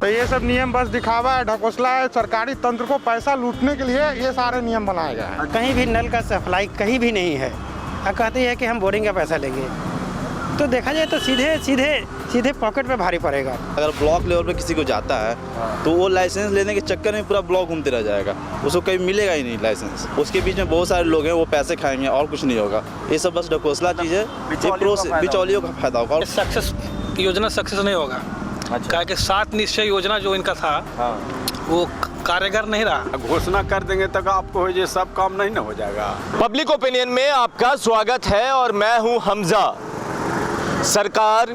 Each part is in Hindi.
तो ये सब नियम बस दिखावा है, ढकोसला है, सरकारी तंत्र को पैसा लूटने के लिए ये सारे नियम बनाए गए हैं। कहीं भी नल का सप्लाई कहीं भी नहीं है। अब कहते हैं कि हम बोरिंग का पैसा लेंगे, तो देखा जाए तो सीधे पॉकेट पे भारी पड़ेगा। अगर ब्लॉक लेवल पे किसी को जाता है तो वो लाइसेंस लेने के चक्कर में पूरा ब्लॉक घूमते रह जाएगा, उसको कहीं मिलेगा ही नहीं लाइसेंस। उसके बीच में बहुत सारे लोग हैं, वो पैसे खाएंगे और कुछ नहीं होगा। ये सब बस ढकोसला चीज़ है, बिचौलियों का फायदा होगा। सक्सेस योजना सक्सेस नहीं होगा। क्या कि 7 निश्चय योजना जो इनका था वो कारगर नहीं रहा। घोषणा कर देंगे तक आपको ये सब काम नहीं ना हो जाएगा। पब्लिक ओपिनियन में आपका स्वागत है और मैं हूं हमजा। सरकार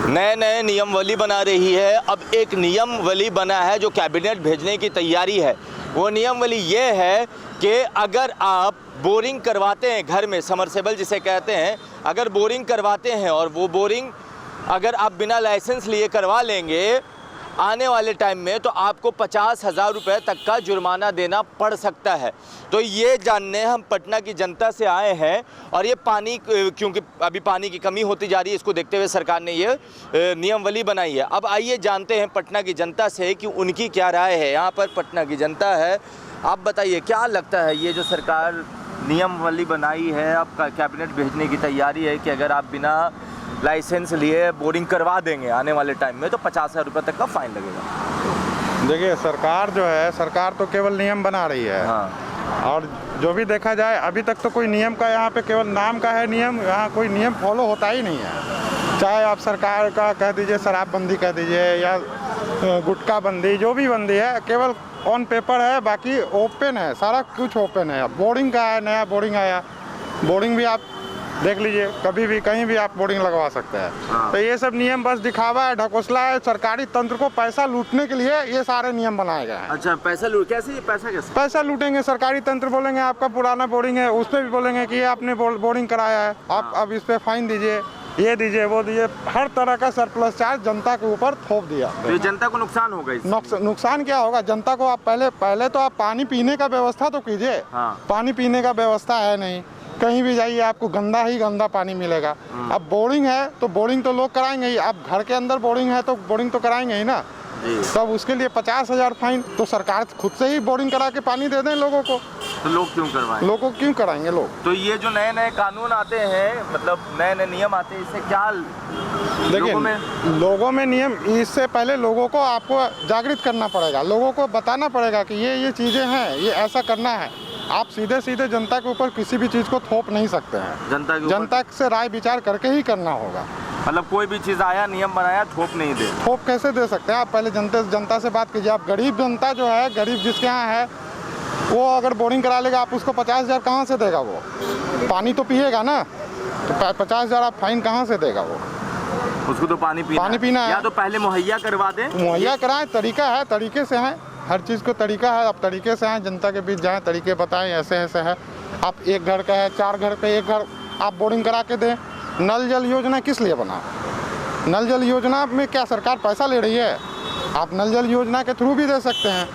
नए नियमावली बना रही है। अब एक नियमावली बना है जो कैबिनेट भेजने की तैयारी है। वो नियमावली ये है कि अगर आप बोरिंग करवाते हैं घर में, समरसेबल जिसे कहते हैं, अगर बोरिंग करवाते हैं और वो बोरिंग अगर आप बिना लाइसेंस लिए करवा लेंगे आने वाले टाइम में, तो आपको 50,000 रुपये तक का जुर्माना देना पड़ सकता है। तो ये जानने हम पटना की जनता से आए हैं और ये पानी, क्योंकि अभी पानी की कमी होती जा रही है, इसको देखते हुए सरकार ने ये नियमावली बनाई है। अब आइए जानते हैं पटना की जनता से कि उनकी क्या राय है। यहाँ पर पटना की जनता है। आप बताइए क्या लगता है, ये जो सरकार नियमावली बनाई है, आपका कैबिनेट भेजने की तैयारी है कि अगर आप बिना लाइसेंस लिए बोरिंग करवा देंगे आने वाले टाइम में तो 50,000 रुपये तक का फाइन लगेगा। देखिए, सरकार जो है, सरकार तो केवल नियम बना रही है। और जो भी देखा जाए अभी तक तो कोई नियम का, यहाँ पे केवल नाम का है नियम, यहाँ कोई नियम फॉलो होता ही नहीं है। चाहे आप सरकार का कह दीजिए, शराबबंदी कह दीजिए या गुटखा बंदी, जो भी बंदी है केवल ऑन पेपर है, बाकी ओपन है, सारा कुछ ओपन है। बोर्डिंग का है, नया बोर्डिंग आया, बोर्डिंग भी आप देख लीजिए, कभी भी कहीं भी आप बोर्डिंग लगवा सकते हैं। तो ये सब नियम बस दिखावा है, ढकोसला है, सरकारी तंत्र को पैसा लूटने के लिए ये सारे नियम बनाए गए हैं। अच्छा, पैसा लूट कैसे? पैसा लूटेंगे, सरकारी तंत्र बोलेंगे आपका पुराना बोर्डिंग है, उस पर भी बोलेंगे कि ये आपने बोर्डिंग कराया है, आप अब इस पे फाइन दीजिए, ये दीजिए, वो दीजिए। हर तरह का सरप्लस चार्ज जनता के ऊपर थोप दिया। तो जनता को नुकसान होगा इससे? नुकसान क्या होगा जनता को? आप पहले तो आप पानी पीने का व्यवस्था तो कीजिए। पानी पीने का व्यवस्था है नहीं, कहीं भी जाइए आपको गंदा ही गंदा पानी मिलेगा। अब बोरिंग है तो बोरिंग तो लोग कराएंगे ही। अब घर के अंदर बोरिंग है तो बोरिंग तो कराएंगे ही ना। तब उसके लिए 50,000 फाइन। तो सरकार खुद से ही बोरिंग करा के पानी दे दें लोगों को, तो लोग क्यों करवाएं? लोगों को क्यों कराएंगे लोग? तो ये जो नए कानून आते हैं, मतलब नए नियम आते हैं, इससे क्या देखिए, लोगों में नियम, इससे पहले लोगों को आपको जागृत करना पड़ेगा, लोगों को बताना पड़ेगा कि ये चीज़ें हैं, ये ऐसा करना है। आप सीधे जनता के ऊपर किसी भी चीज़ को थोप नहीं सकते हैं। जनता से राय विचार करके ही करना होगा। मतलब कोई भी चीज़ आया, नियम बनाया, थोप नहीं दे। थोप कैसे दे सकते हैं? आप पहले जनता से बात कीजिए। आप गरीब जनता जो है, गरीब जिसके यहाँ है, वो अगर बोरिंग करा लेगा, आप उसको 50,000 कहाँ से देगा? वो पानी तो पिएगा ना, तो 50,000 आप फाइन कहाँ से देगा? वो उसको तो पानी पीना है। या तो पहले मुहैया करवा दें। मुहैया कराएं, तरीका है, तरीके से है, हर चीज़ को तरीका है। आप तरीके से आए, जनता के बीच जाएं, तरीके बताएं, ऐसे है। आप एक घर का है, 4 घर पे एक घर आप बोरिंग करा के दें। नल जल योजना किस लिए बना? नल जल योजना में क्या सरकार पैसा ले रही है? आप नल जल योजना के थ्रू भी दे सकते हैं।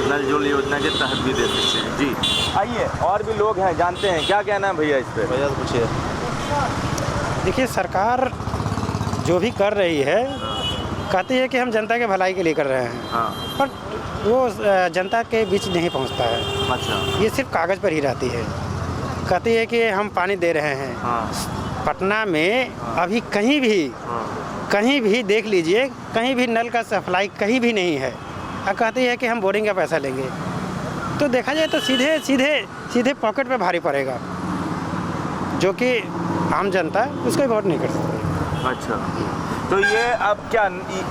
नल जल योजना के तहत भी दे सकते हैं। जी, आइए और भी लोग हैं, जानते हैं क्या कहना है भैया इस पे। भैया तो पूछिए। देखिए, सरकार जो भी कर रही है, कहती है कि हम जनता के भलाई के लिए कर रहे हैं, पर वो जनता के बीच नहीं पहुंचता है। अच्छा, ये सिर्फ कागज़ पर ही रहती है। कहती है कि हम पानी दे रहे हैं। पटना में अभी कहीं भी देख लीजिए, कहीं भी नल का सप्लाई कहीं भी नहीं है। अब कहती है कि हम बोरिंग का पैसा लेंगे, तो देखा जाए तो सीधे पॉकेट पे भारी पड़ेगा, जो कि आम जनता उसको वोट नहीं कर सकती। अच्छा, तो ये अब क्या,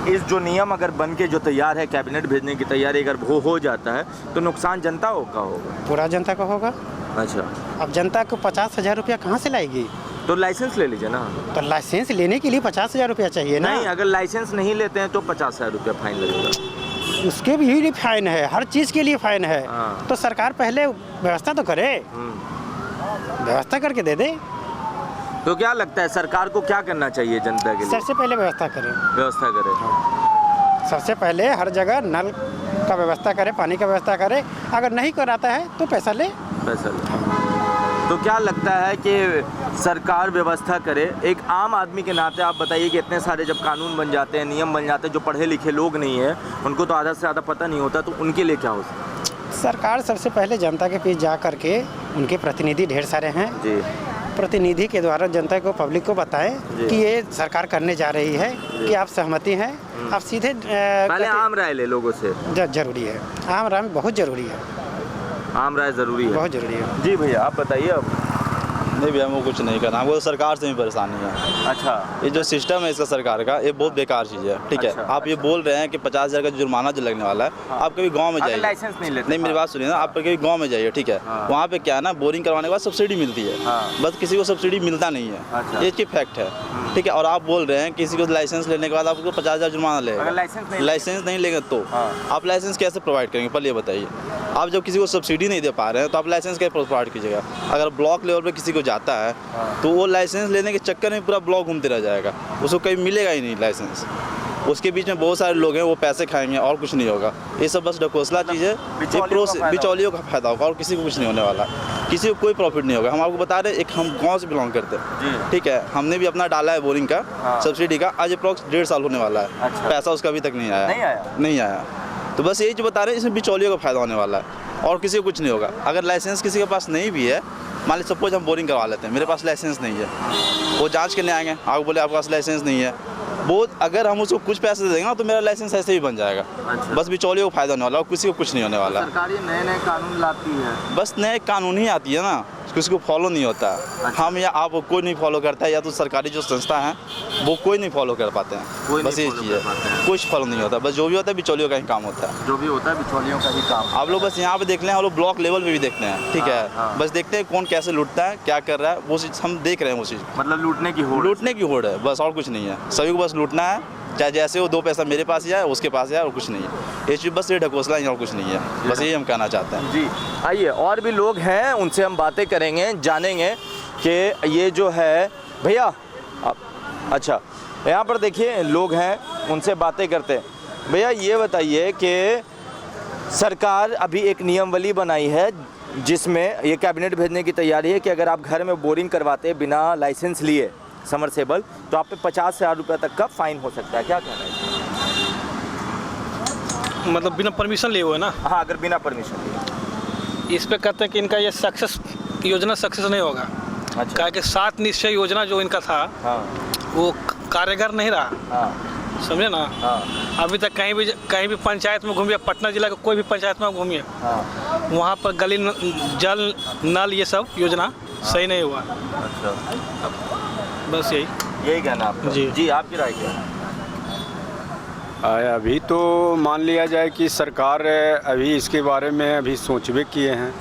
इस जो नियम अगर बन के जो तैयार है, कैबिनेट भेजने की तैयारी अगर वो हो जाता है, तो नुकसान जनता का होगा? पूरा जनता का होगा। अच्छा, अब जनता को 50,000 रुपया कहाँ से लाएगी? तो लाइसेंस ले लीजिए ना। तो लाइसेंस लेने के लिए 50,000 रुपया चाहिए ना। नहीं, अगर लाइसेंस नहीं लेते हैं तो 50,000 रुपया फाइन लगेगा। उसके भी फाइन है, हर चीज़ के लिए फाइन है। तो सरकार पहले व्यवस्था तो करे, व्यवस्था करके दे दे। तो क्या लगता है सरकार को क्या करना चाहिए जनता के लिए? सबसे पहले व्यवस्था करे। सबसे पहले हर जगह नल का व्यवस्था करे, पानी का व्यवस्था करे। अगर नहीं कराता है तो पैसा ले। तो क्या लगता है कि सरकार व्यवस्था करे? एक आम आदमी के नाते आप बताइए कि इतने सारे जब कानून बन जाते हैं, नियम बन जाते हैं, जो पढ़े लिखे लोग नहीं हैं, उनको तो आधा से ज़्यादा पता नहीं होता, तो उनके लिए क्या हो सकता है? सरकार सबसे पहले जनता के बीच जा करके, उनके प्रतिनिधि ढेर सारे हैं जी। प्रतिनिधि के द्वारा जनता को, पब्लिक को बताएं कि ये सरकार करने जा रही है, कि आप सहमति हैं, आप सीधे पहले आम राय ले लोगों से। जरूरी है, आम राय बहुत ज़रूरी है, आम राय ज़रूरी है, बहुत ज़रूरी है। जी भैया आप बताइए अब। नहीं भैया हमको कुछ नहीं करना, हमको तो सरकार से भी परेशानी है। अच्छा, ये जो सिस्टम है इसका सरकार का, ये बहुत बेकार चीज़ है। ठीक है, अच्छा, आप ये बोल रहे हैं कि 50,000 का जुर्माना जो लगने वाला है, आप कभी गांव में अगर जाइए, लाइसेंस नहीं लेते। नहीं मेरी बात सुनिए ना, आप कभी गांव में जाइए, ठीक है, वहाँ पे क्या है ना, बोरिंग करवाने के बाद सब्सिडी मिलती है, बस किसी को सब्सिडी मिलता नहीं है, अच्छा। ये इसकी फैक्ट है। ठीक है, और आप बोल रहे हैं किसी को लाइसेंस लेने के बाद आपको 50,000 जुर्माना अगर लगेगा। लाइसेंस नहीं लेंगे तो आप लाइसेंस कैसे प्रोवाइड करेंगे, पहले ये बताइए। आप जब किसी को सब्सिडी नहीं दे पा रहे हैं तो आप लाइसेंस कैसे प्रोवाइड कीजिएगा? अगर ब्लॉक लेवल पे किसी को जाता है तो वो लाइसेंस लेने के चक्कर में पूरा ब्लॉक घूमते रह जाएगा, उसको कहीं मिलेगा ही नहीं लाइसेंस। उसके बीच में बहुत सारे लोग हैं, वो पैसे खाएंगे और कुछ नहीं होगा। ये सब बस ढकोसला चीज़ है, ये बिचौलियों का फायदा होगा और किसी को कुछ नहीं होने वाला, किसी को कोई प्रॉफिट नहीं होगा। हम आपको बता रहे हैं, एक हम गांव से बिलोंग करते हैं, ठीक है, हमने भी अपना डाला है बोरिंग का, सब्सिडी का, आज अप्रॉक्स 1.5 साल होने वाला है। पैसा उसका अभी तक नहीं आया। तो बस यही जो बता रहे हैं, इसमें बिचौलियों का फायदा होने वाला है और किसी को कुछ नहीं होगा। अगर लाइसेंस किसी के पास नहीं भी है, मान लीजिए सपोज हम बोरिंग करवा लेते हैं, मेरे पास लाइसेंस नहीं है, वो जांच करने आएंगे, आप बोले आपके पास लाइसेंस नहीं है, वो अगर हम उसको कुछ पैसे दे देंगे ना तो मेरा लाइसेंस ऐसे ही बन जाएगा। बस बिचौलियों को फायदा होने वाला और किसी को कुछ नहीं होने वाला। सरकार ये नए कानून लाती है, बस नए कानून ही आती है ना, किसी को फॉलो नहीं होता है। हम या आप कोई नहीं फॉलो करता है, या तो सरकारी जो संस्था है वो कोई नहीं फॉलो कर पाते हैं, बस ये चीज़ है, कुछ फॉलो नहीं होता। बस जो भी होता है बिचौलियों का ही काम होता है, जो भी होता है बिचौलियों का ही काम। आप लोग बस यहाँ पे देख लें, हम लोग ब्लॉक लेवल पे भी देखते हैं, ठीक है, बस देखते हैं कौन कैसे लूटता है, क्या कर रहा है, वो चीज़ हम देख रहे हैं। वो चीज़ मतलब लूटने की होड़ है, बस और कुछ नहीं है। सभी को बस लूटना है, चाहे जैसे वो 2 पैसा मेरे पास जाए, उसके पास जाए, और कुछ नहीं है। ये चीज़ बस ये ढकोसला ही और कुछ नहीं है, बस यही हम कहना चाहते हैं। जी। आइए और भी लोग हैं, उनसे हम बातें करेंगे, जानेंगे कि ये जो है भैया अच्छा यहाँ पर देखिए लोग हैं, उनसे बातें करते हैं। भैया ये बताइए कि सरकार अभी एक नियमावली बनाई है जिसमें ये कैबिनेट भेजने की तैयारी है कि अगर आप घर में बोरिंग करवाते हैं बिना लाइसेंस लिए समरसेबल, तो आप पे 50,000 रुपये तक का फाइन हो सकता है। क्या कहना है? मतलब बिना परमिशन लिए हुए ना? हाँ, अगर बिना परमिशन लिए। इस पे कहते हैं कि इनका ये योजना सक्सेस नहीं होगा। अच्छा। क्या कि 7 निश्चय योजना जो इनका था, वो कारगर नहीं रहा, समझे ना? अभी तक कहीं भी पंचायत में घूमिए, पटना जिला का कोई भी पंचायत में घूमिए, वहाँ पर गली जल नल ये सब योजना सही नहीं हुआ। अच्छा, बस यही कहना आपका। जी आपकी राय क्या है? अभी तो मान लिया जाए कि सरकार अभी इसके बारे में अभी सोचबे किए हैं,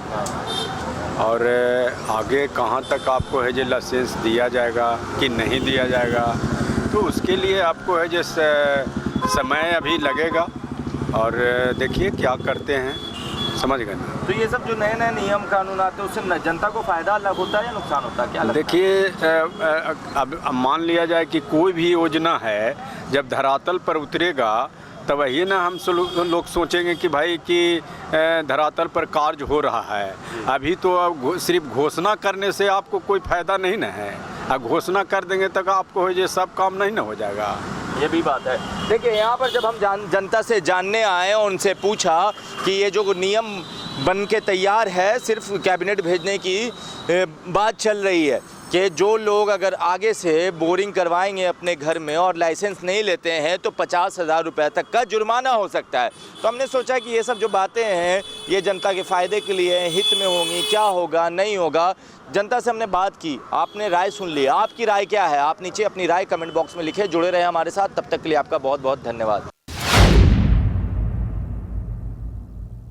और आगे कहाँ तक आपको है जो लाइसेंस दिया जाएगा कि नहीं दिया जाएगा, तो उसके लिए आपको है जो समय अभी लगेगा, और देखिए क्या करते हैं, समझ गए ना? तो ये सब जो नए नियम कानून आते हैं उससे जनता को फायदा होता है या नुकसान होता है, क्या लगता है? देखिए अब मान लिया जाए कि कोई भी योजना है जब धरातल पर उतरेगा तब वही ना हम लोग सोचेंगे कि भाई कि धरातल पर कार्य हो रहा है। अभी तो अब सिर्फ घोषणा करने से आपको कोई फ़ायदा नहीं ना है, अब घोषणा कर देंगे तक आपको ये सब काम नहीं ना हो जाएगा। ये भी बात है। देखिए यहाँ पर जब हम जनता से जानने आए और उनसे पूछा कि ये जो नियम बन के तैयार है, सिर्फ कैबिनेट भेजने की बात चल रही है कि जो लोग अगर आगे से बोरिंग करवाएंगे अपने घर में और लाइसेंस नहीं लेते हैं तो 50,000 रुपये तक का जुर्माना हो सकता है। तो हमने सोचा कि ये सब जो बातें हैं ये जनता के फ़ायदे के लिए हित में होंगी, क्या होगा नहीं होगा। जनता से हमने बात की, आपने राय सुन ली, आपकी राय क्या है? आप नीचे अपनी राय कमेंट बॉक्स में लिखे। जुड़े रहे हमारे साथ, तब तक के लिए आपका बहुत बहुत धन्यवाद।